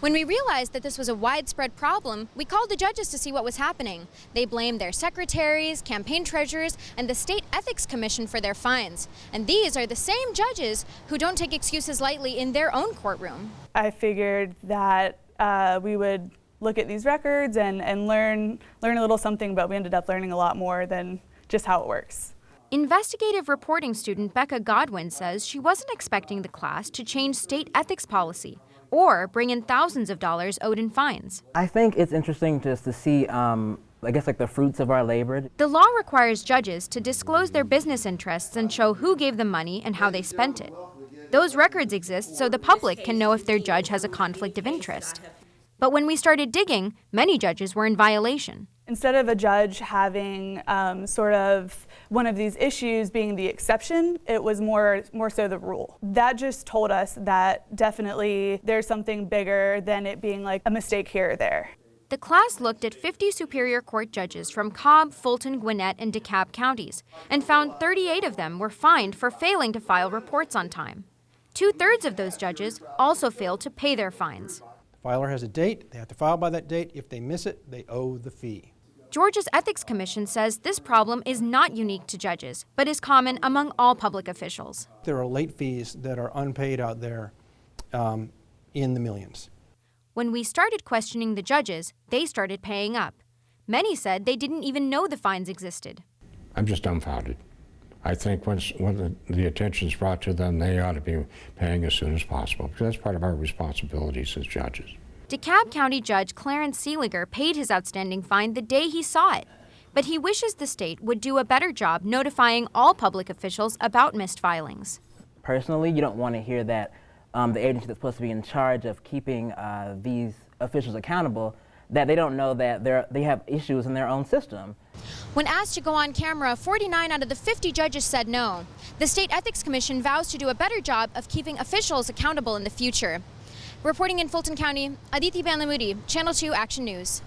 When we realized that this was a widespread problem, we called the judges to see what was happening. They blamed their secretaries, campaign treasurers, and the State Ethics Commission for their fines. And these are the same judges who don't take excuses lightly in their own courtroom. I figured that we would look at these records and learn a little something, but we ended up learning a lot more than just how it works. Investigative reporting student Becca Godwin says she wasn't expecting the class to change state ethics policy or bring in thousands of dollars owed in fines. I think it's interesting just to see, I guess, like the fruits of our labor. The law requires judges to disclose their business interests and show who gave them money and how they spent it. Those records exist so the public can know if their judge has a conflict of interest. But when we started digging, many judges were in violation. Instead of a judge having sort of one of these issues being the exception, it was more so the rule. That just told us that definitely there's something bigger than it being like a mistake here or there. The class looked at 50 Superior Court judges from Cobb, Fulton, Gwinnett, and DeKalb counties and found 38 of them were fined for failing to file reports on time. 2/3 of those judges also failed to pay their fines. The filer has a date, they have to file by that date. If they miss it, they owe the fee. Georgia's Ethics Commission says this problem is not unique to judges, but is common among all public officials. There are late fees that are unpaid out there in the millions. When we started questioning the judges, they started paying up. Many said they didn't even know the fines existed. I'm just dumbfounded. I think when the attention is brought to them, they ought to be paying as soon as possible, because that's part of our responsibilities as judges. DeKalb County Judge Clarence Seeliger paid his outstanding fine the day he saw it, but he wishes the state would do a better job notifying all public officials about missed filings. Personally, you don't want to hear that the agency that's supposed to be in charge of keeping these officials accountable, that they don't know that they have issues in their own system. When asked to go on camera, 49 out of the 50 judges said no. The State Ethics Commission vows to do a better job of keeping officials accountable in the future. Reporting in Fulton County, Adhiti Bandlamudi, Channel 2 Action News.